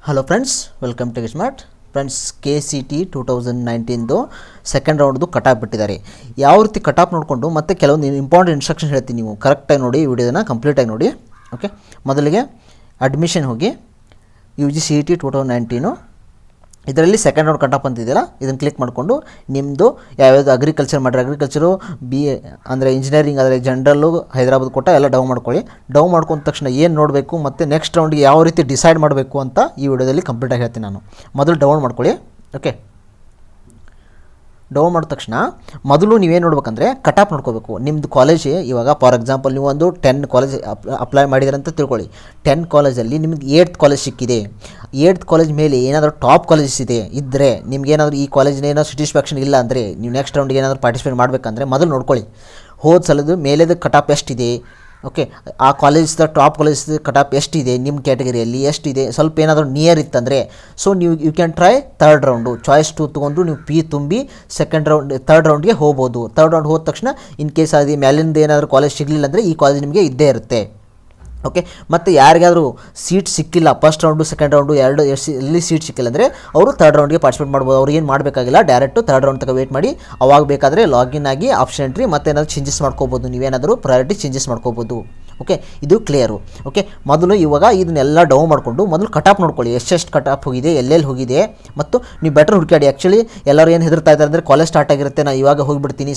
Hello friends, welcome to smart friends. KCET 2019 second ರೌಂಡ್ದು cutoff ಬಿಟ್ಟಿದ್ದಾರೆ. ಯಾವ ರೀತಿ ಕಟಾಪ್ ನೋಡಿಕೊಂಡು ಮತ್ತು ಕೆಲವೊಂದು ಇಂಪಾರ್ಟೆಂಟ್ ಇನ್ಸ್ಟ್ರಕ್ಷನ್ ಹೇಳ್ತೀನಿ, ನೀವು ಕರೆಕ್ಟಾಗಿ ನೋಡಿ, ಈ ವಿಡಿಯೋನ ಕಂಪ್ಲೀಟಾಗಿ ನೋಡಿ. ಓಕೆ, ಮೊದಲಿಗೆ ಅಡ್ಮಿಷನ್ ಹೋಗಿ UGCET 2019 ಇದರಲ್ಲಿ ಸೆಕೆಂಡ್ ರೌಂಡ್ ಕಟಾಪ್ ಅಂತಿದೆಯಲ್ಲ, ಇದನ್ನು ಕ್ಲಿಕ್ ಮಾಡಿಕೊಂಡು ನಿಮ್ಮದು ಯಾವ್ಯಾವುದು ಅಗ್ರಿಕಲ್ಚರ್ ಮಾಡಿರಿ, ಅಗ್ರಿಕಲ್ಚರು BA ಅಂದರೆ ಇಂಜಿನಿಯರಿಂಗ್ ಆದರೆ ಜನರಲ್ಲು ಹೈದರಾಬಾದ್ ಕೊಟ್ಟ ಎಲ್ಲ ಡೌನ್ ಮಾಡ್ಕೊಳ್ಳಿ. ಡೌನ್ ಮಾಡ್ಕೊಂಡ ತಕ್ಷಣ ಏನು ನೋಡಬೇಕು ಮತ್ತು ನೆಕ್ಸ್ಟ್ ರೌಂಡ್ಗೆ ಯಾವ ರೀತಿ ಡಿಸೈಡ್ ಮಾಡಬೇಕು ಅಂತ ಈ ವಿಡಿಯೋದಲ್ಲಿ ಕಂಪ್ಲೀಟಾಗಿ ಹೇಳ್ತೀನಿ ನಾನು. ಮೊದಲು ಡೌನ್ ಮಾಡ್ಕೊಳ್ಳಿ. ಓಕೆ, ಡೌನ್ ಮಾಡಿದ ತಕ್ಷಣ ಮೊದಲು ನೀವೇನು ನೋಡ್ಬೇಕಂದ್ರೆ ಕಟಾಪ್ ನೋಡ್ಕೋಬೇಕು. ನಿಮ್ಮದು ಕಾಲೇಜ್ ಇವಾಗ ಫಾರ್ ಎಕ್ಸಾಂಪಲ್ ನೀವು ಒಂದು 10 ಕಾಲೇಜ್ ಅಪ್ಲೈ ಮಾಡಿದ್ರೆ ಅಂತ ತಿಳ್ಕೊಳ್ಳಿ. 10 ಕಾಲೇಜಲ್ಲಿ ನಿಮಗೆ 8th ಕಾಲೇಜ್ ಸಿಕ್ಕಿದೆ. 8th ಕಾಲೇಜ್ ಮೇಲೆ ಏನಾದರೂ ಟಾಪ್ ಕಾಲೇಜಸ್ ಇದ್ದರೆ ನಿಮ್ಗೇನಾದರೂ ಈ ಕಾಲೇಜಿನ ಏನಾದರೂ ಸ್ಯಾಟಿಸ್ಫ್ಯಾಕ್ಷನ್ ಇಲ್ಲ ಅಂದರೆ ನೀವು ನೆಕ್ಸ್ಟ್ ರೌಂಡ್ಗೆ ಏನಾದರೂ ಪಾರ್ಟಿಸಿಪೇಟ್ ಮಾಡಬೇಕಂದ್ರೆ ಮೊದಲು ನೋಡ್ಕೊಳ್ಳಿ. ಹೋದ ಸಲದ್ದು ಮೇಲೆದು ಕಟಾಪ್ ಎಷ್ಟಿದೆ. ಓಕೆ, ಆ ಕಾಲೇಜ್ದ ಟಾಪ್ ಕಾಲೇಜ್ದ ಕಟಾಪ್ ಎಷ್ಟಿದೆ, ನಿಮ್ಮ ಕ್ಯಾಟಗರಿಯಲ್ಲಿ ಎಷ್ಟಿದೆ, ಸ್ವಲ್ಪ ಏನಾದರೂ ನಿಯರ್ ಇತ್ತಂದರೆ ಸೊ ನೀವು you can try third round. Choice 2 ತೊಗೊಂಡು ನೀವು ಪಿ ತುಂಬಿ ಥರ್ಡ್ ರೌಂಡ್ಗೆ ಹೋಗ್ಬೋದು. ಥರ್ಡ್ ರೌಂಡ್ ಹೋದ ತಕ್ಷಣ ಇನ್ ಕೇಸ್ ಅದು ಮೇಲಿಂದ ಏನಾದರೂ ಕಾಲೇಜ್ ಸಿಗಲಿಲ್ಲ ಅಂದರೆ ಈ ಕಾಲೇಜ್ ನಿಮಗೆ ಇದ್ದೇ ಇರುತ್ತೆ. ಓಕೆ, ಮತ್ತು ಯಾರಿಗಾದರೂ ಸೀಟ್ ಸಿಕ್ಕಿಲ್ಲ, ಫಸ್ಟ್ ರೌಂಡು ಸೆಕೆಂಡ್ ರೌಂಡು ಎಲ್ಲಿ ಸೀಟ್ ಸಿಕ್ಕಿಲ್ಲ ಅಂದರೆ ಅವರು ಥರ್ಡ್ ರೌಂಡ್ಗೆ ಪಾರ್ಟಿಸಿಪೇಟ್ ಮಾಡ್ಬೋದು. ಅವ್ರು ಏನು ಮಾಡಬೇಕಾಗಿಲ್ಲ, ಡೈರೆಕ್ಟು ಥರ್ಡ್ ರೌಂಡ್ ತನಕ ವೇಟ್ ಮಾಡಿ ಅವಾಗ ಬೇಕಾದರೆ ಲಾಗಿನ್ ಆಗಿ ಆಪ್ಷನ್ ಎಂಟ್ರಿ ಮತ್ತು ಏನಾದರೂ ಚೇಂಜಸ್ ಮಾಡ್ಕೋಬೋದು. ನೀವೇನಾದರೂ ಪ್ರಯಾರಿಟಿ ಚೇಂಜಸ್ ಮಾಡ್ಕೋಬೋದು. ಓಕೆ, ಇದು ಕ್ಲಿಯರು. ಓಕೆ, ಮೊದಲು ಇವಾಗ ಇದನ್ನೆಲ್ಲ ಡೌನ್ ಮಾಡಿಕೊಂಡು ಮೊದಲು ಕಟಾಪ್ ನೋಡ್ಕೊಳ್ಳಿ, ಎಷ್ಟು ಕಟಾಪ್ ಹೋಗಿದೆ, ಎಲ್ಲೆಲ್ಲಿ ಹೋಗಿದೆ, ಮತ್ತು ನೀವು ಬೆಟರ್ ಹುಡುಕಾಡಿ. ಆ್ಯಕ್ಚುಲಿ ಎಲ್ಲರೂ ಏನು ಹೆದರ್ತಾ ಇದ್ದಾರೆ ಅಂದರೆ ಕಾಲೇಜ್ ಸ್ಟಾರ್ಟ್ ಆಗಿರುತ್ತೆ, ನಾನು ಇವಾಗ ಹೋಗಿಬಿಡ್ತೀನಿ,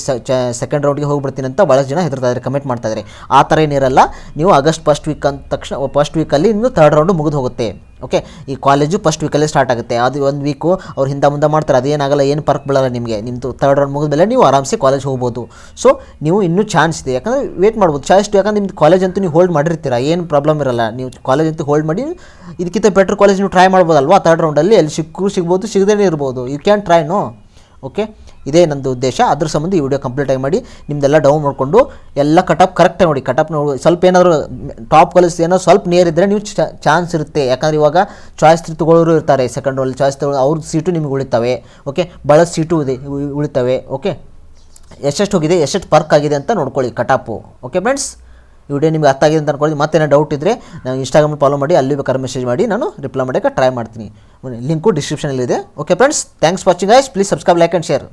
ಸೆಕೆಂಡ್ ರೌಂಡ್ಗೆ ಹೋಗಿಬಿಡ್ತೀನಿ ಅಂತ ಭಾಳಷ್ಟು ಜನ ಹೆದರ್ತಾ ಇದ್ದಾರೆ, ಕಮೆಂಟ್ ಮಾಡ್ತಾ ಇದ್ದಾರೆ. ಆ ಥರ ಏನಿರಲ್ಲ. ನೀವು ಆಗಸ್ಟ್ ಫಸ್ಟ್ ವೀಕ್ ಅಂದ ತಕ್ಷಣ ಫಸ್ಟ್ ವೀಕಲ್ಲಿ ಇನ್ನು ಥರ್ಡ್ ರೌಂಡು ಮುಗಿದು ಹೋಗುತ್ತೆ. ಓಕೆ, ಈ ಕಾಲೇಜು ಫಸ್ಟ್ ವೀಕಲ್ಲೇ ಸ್ಟಾರ್ಟ್ ಆಗುತ್ತೆ. ಅದು ಒಂದು ವೀಕು ಅವ್ರು ಹಿಂದೆ ಮುಂದೆ ಮಾಡ್ತಾರೆ, ಅದೇನಾಗಲ್ಲ, ಏನು ಪರ್ಕ್ ಬೀಳಲ್ಲ ನಿಮಗೆ. ನಿಮ್ಮದು ಥರ್ಡ್ ರೌಂಡ್ ಮುಗಿದ ಮೇಲೆ ನೀವು ಆರಾಮ್ಸೆ ಕಾಲೇಜ್ ಹೋಗ್ಬೋದು. ಸೊ ನೀವು ಇನ್ನೂ ಚಾನ್ಸ್ ಇದೆ, ಯಾಕಂದರೆ ವೇಟ್ ಮಾಡ್ಬೋದು. ಚಾಯ್ಸ್ ಯಾಕಂದ್ರೆ ನಿಮ್ಮದು ಕಾಲೇಜ್ ಅಂತೂ ನೀವು ಹೋಲ್ಡ್ ಮಾಡಿರ್ತೀರ, ಏನು ಪ್ರಾಬ್ಲಮ್ ಇರಲ್ಲ. ನೀವು ಕಾಲೇಜ್ ಅಂತೂ ಹೋಲ್ಡ್ ಮಾಡಿ ಇದಕ್ಕಿಂತ ಬೆಟರ್ ಕಾಲೇಜ್ ನೀವು ಟ್ರೈ ಮಾಡ್ಬೋದಲ್ವಾ ಥರ್ಡ್ ರೌಂಡಲ್ಲಿ. ಅಲ್ಲಿ ಸಿಗ್ಬೋದು, ಸಿಗದೇ ಇರ್ಬೋದು. You can try. No. Okay, ಇದೇ ನಂದು ಉದ್ದೇಶ. ಅದ್ರ ಸಂಬಂಧ ಈ ವಿಡಿಯೋ ಕಂಪ್ಲೀಟಾಗಿ ಮಾಡಿ ನಿಮ್ಮದೆಲ್ಲ ಡೌನ್ ಮಾಡಿಕೊಂಡು ಎಲ್ಲ ಕಟಾಪ್ ಕರೆಕ್ಟಾಗಿ ನೋಡಿ. ಕಟಾಪ್ ನೋಡಿ, ಸ್ವಲ್ಪ ಏನಾದರೂ ಟಾಪ್ ಕಾಲೇಜ್ ಏನಾದ್ರು ಸ್ವಲ್ಪ ನಿಯರ್ ಇದ್ದರೆ ನೀವು ಚಾನ್ಸ್ ಇರುತ್ತೆ. ಯಾಕಂದರೆ ಇವಾಗ ಚಾಯ್ಸ್ 3 ತೊಗೊಳ್ಳೋರು ಇರ್ತಾರೆ, ಸೆಕೆಂಡ್ ರೌಂಡ್ ಚಾಯ್ಸ್ ತೊಗೊಳ್ಳೋ ಅವ್ರ ಸೀಟು ನಿಮ್ಗೆ ಉಳಿತವೆ. ಓಕೆ, ಭಾಳ ಸೀಟು ಉಳಿತವೆ. ಓಕೆ, ಎಷ್ಟೆಷ್ಟು ಹೋಗಿದೆ, ಎಷ್ಟೆಷ್ಟು ಪರ್ಕ್ ಆಗಿದೆ ಅಂತ ನೋಡ್ಕೊಳ್ಳಿ ಕಟಾಪು. ಓಕೆ ಫ್ರೆಂಡ್ಸ್, ಈ ವಿಡಿಯೋ ನಿಮ್ಗೆ ಅರ್ಥ ಆಗಿದೆ ಅಂತ ಅನ್ಕೊಳ್ಳಿ. ಮತ್ತೇನೋ ಡೌಟ್ ಇದ್ದರೆ ನಾನು ಇನ್ಸ್ಟಾಗ್ರಾಮ್ ಫಾಲೋ ಮಾಡಿ, ಅಲ್ಲಿ ಬೇಕಾದ್ರೆ ಮೆಸೇಜ್ ಮಾಡಿ, ನಾನು ರಿಪ್ಲೈ ಮಾಡೋಕ್ಕೆ ಟ್ರೈ ಮಾಡ್ತೀನಿ. ಲಿಂಕು ಡಿಸ್ಕ್ರಿಪ್ಷನಲ್ಲಿದೆ. Okay friends, thanks for watching guys. Please subscribe, like and share.